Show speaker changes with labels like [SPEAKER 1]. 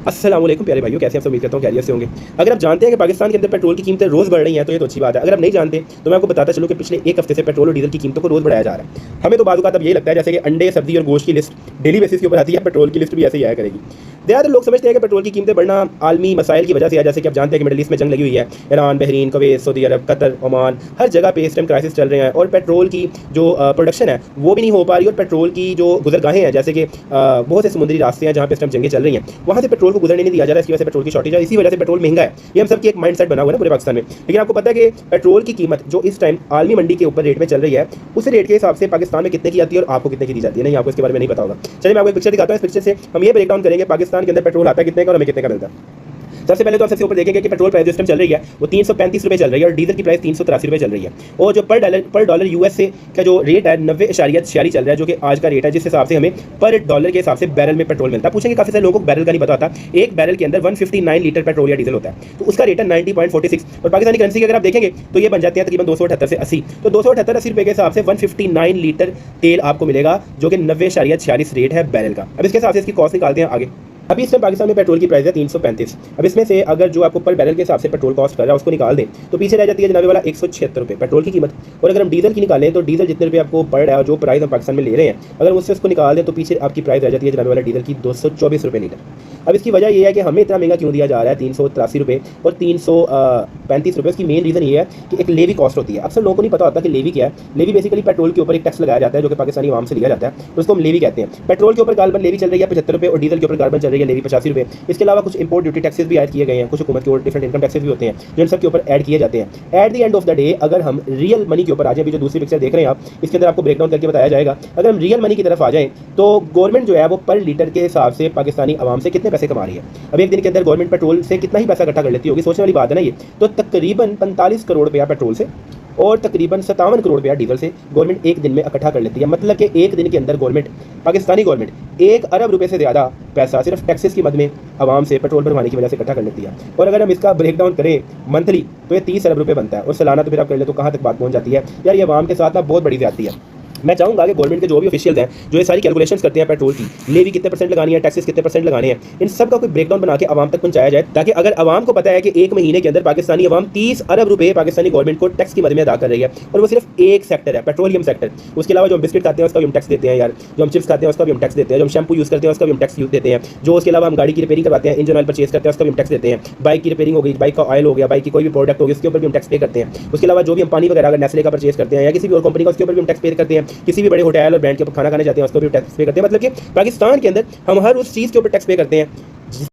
[SPEAKER 1] अस्सलाम वालेकुम प्यारे भाइयों, कैसे हैं आप? उम्मीद करता हूँ खैरियत से होंगे। अगर आप जानते हैं कि पाकिस्तान के अंदर पेट्रोल की कीमतें रोज़ बढ़ रही हैं तो ये तो अच्छी बात है। अगर आप नहीं जानते तो मैं आपको बताता चलूँ कि पिछले एक हफ्ते से पेट्रोल और डीजल की कीमतों को रोज़ बढ़ाया जा रहा है। हमें तो बाज़ औक़ात अब यही लगता है जैसे कि अंडे, सब्ज़ी और गोश्त की लिस्ट डेली बेसिस के ऊपर आती है, पेट्रोल की लिस्ट भी ऐसे ही आया करेगी। ज़्यादातर लोग समझते हैं कि पेट्रोल की कीमतें बढ़ना आलमी मसाइल की वजह से है। जैसे कि आप जानते हैं कि मिडल ईस्ट में जंग लगी हुई है। ईरान, बहरीन, कुवैत, सऊदी अरब, कतर, ओमान, हर जगह पे इस टाइम क्राइसिस चल रहे हैं और पेट्रोल की जो प्रोडक्शन है वो भी नहीं हो पा रही और पेट्रोल की जो गुजरगाहें हैं जैसे कि बहुत से समुद्री रास्ते हैं जहाँ पे इस टाइम जंगें चल रही हैं, वहाँ से पेट्रोल को गुजरने नहीं दिया जा रहा है। इसकी वजह से पेट्रोल की शॉर्टेज है, इसी वजह से पेट्रोल महंगा है। ये हम सबकी एक माइंडसेट बना हुआ है पूरे पाकिस्तान में। लेकिन आपको पता है कि पेट्रोल की कीमत जो इस टाइम आलमी मंडी के ऊपर रेट में चल रही है, उस रेट के हिसाब से पाकिस्तान में कितने की आती है और आपको कितने की दी जाती है? नहीं, आपको इसके बारे में नहीं पता होगा। चलिए मैं आपको एक पिक्चर दिखाता हूँ। इस पिक्चर से हम ये ब्रेक डाउन करेंगे पाकिस्तान के अंदर पेट्रोल आता है कितने का और हमें कितने का मिलता है। सबसे पहले तो आप सबसे ऊपर देखेंगे कि पेट्रोल प्राइस जो चल रही है वो 335 रुपये चल रही है और डीजल की प्राइस 383 रुपये चल रही है। और जो पर डॉलर यूएसए का जो रेट है 90.46 चल रहा है, जो कि आज का रेट है, जिस हिसाब से हमें पर डॉलर के हिसाब से बैरल में पेट्रोल मिलता है। पूछेंगे काफ़ी सारे लोगों को बैरल का नहीं पता होता। एक बैरल के अंदर 159 लीटर पेट्रोल या डीजल होता है, तो उसका रेट है 90.46 और पाकिस्तानी करेंसी के अगर आप देखेंगे तो ये बन जाते हैं तकरीबन 278 से 80। तो 278-80 रुपये के हिसाब से 159 लीटर तेल आपको मिलेगा, जो कि 90.46 रेट है बैरल का। अब इसके हिसाब से इसकी कॉस्ट निकालते हैं आगे। अभी इस टाइम पाकिस्तान में पेट्रोल की प्राइस है 335। अब इसमें से अगर जो आपको पर बैरल के हिसाब से पेट्रोल कॉस्ट कर रहा है उसको निकाल दें तो पीछे रह जाती है जनाबे वाला 176 रुपये पेट्रोल की कीमत। और अगर हम डीजल की निकालें तो डीजल जितने रुपये आपको पड़ रहा है, जो प्राइस हम पाकिस्तान में ले रहे हैं, अगर उससे उसको निकाल दें तो पीछे आपकी प्राइस रह जाती है जनाबे वाला डीजल की 224 रुपये लीटर। अब इसकी वजह यह है कि हमें इतना महंगा क्यों दिया जा रहा है 383 रुपये और 335 रुपये। उसकी मेन रीज़न ये है कि एक लेवी कॉस्ट होती है। अक्सर लोगों को नहीं पता होता कि लेवी क्या है। लेवी बेसिकली पेट्रोल के ऊपर एक टैक्स लगाया जाता है जो कि पाकिस्तानी आवाम से लिया जाता है, तो उसको हम लेवी कहते हैं। पेट्रोल के ऊपर गालबन लेवी चल रही है 75 रुपये और डीजल के ऊपर गालबन चल रही है लेवी 85 रुपये। इसके अलावा कुछ इंपोर्ट ड्यूटी टैक्सेस भी ऐड किए गए हैं, कुछ हुकूमत के और डिफरेंट इनकम टैक्सेस भी होते हैं जो इन सब के ऊपर ऐड किए जाते हैं। At the end of the day अगर हम रियल मनी के ऊपर आ जाए, अभी जो दूसरी पिक्चर देख रहे हैं आप, इसके अंदर आपको ब्रेक डाउन करके बताया जाएगा। अगर हम रियल मनी की तरफ आ जाएं तो गवर्नमेंट जो है वो पर लीटर के हिसाब से पाकिस्तानी आवाम से कितने पैसे कमा रही है। अब एक दिन के अंदर गवर्नमेंट पेट्रोल से कितना ही पैसा इकट्ठा कर लेती होगी, सोचने वाली बात है ना ये। तो तकरीबन 45 करोड़ रुपया पेट्रोल से और तकरीबन 57 करोड़ रुपया डीजल से गवर्नमेंट एक दिन में इकट्ठा कर लेती है। मतलब कि एक दिन के अंदर गवर्नमेंट, पाकिस्तानी गवर्नमेंट 1 अरब रुपए से ज़्यादा पैसा सिर्फ टैक्सेस की मद में आवाम से पेट्रोल भरवाने की वजह से इकट्ठा कर लेती है। और अगर हम इसका ब्रेक डाउन करें मंथली तो ये 30 अरब रुपये बनता है और सालाना तो फिर आप कर ले तो कहाँ तक बात पहुँच जाती है यार। ये आवाम के साथ ना बहुत बड़ी ज्यादती है। मैं चाहूँगा कि गवर्नमेंट के जो भी ऑफिशियल्स हैं जो ये सारी कैलकुलेशंस करते हैं पेट्रोल की, लेवी कितने परसेंट लगानी है, टैक्सेस कितने परसेंट लगाने हैं, इन सब का कोई ब्रेकडाउन बना के आवाम तक पहुंचाया जाए, ताकि अगर आवाम को पता है कि एक महीने के अंदर पाकिस्तानी आवाम 30 अरब रुपए पाकिस्तानी गवर्नमेंट को टैक्स की मद में अदा कर रही है और वो सिर्फ एक सेक्टर है, पेट्रोलियम सेक्टर। उसके अलावा जो हम बिस्किट खाते हैं उसका भी हम टैक्स देते हैं यार, जो हम चिप्स खाते हैं उसका भी हम टैक्स देते हैं, जो हम शैम्पू यूज़ करते हैं उसका भी हम टैक्स देते हैं, जो उसके अलावा हम गाड़ी की रिपेयरिंग करवाते हैं, इंजन ऑयल परचेज करते हैं उसका भी हम टैक्स देते हैं, बाइक की रिपेयरिंग हो गई, बाइक का ऑयल हो गया, बाइक की कोई भी प्रोडक्ट होगी उसके ऊपर भी हम टैक्स पे करते हैं। उसके अलावा जो भी हम पानी वगैरह अगर नेस्ले का परचेज करते हैं या किसी भी और कंपनी का उसके ऊपर भी हम टैक्स पे करते हैं। किसी भी बड़े होटल और ब्रांड के ऊपर खाना खाने जाते हैं उसको भी टैक्स पे करते हैं। मतलब कि पाकिस्तान के अंदर हम हर उस चीज़ के ऊपर टैक्स पे करते हैं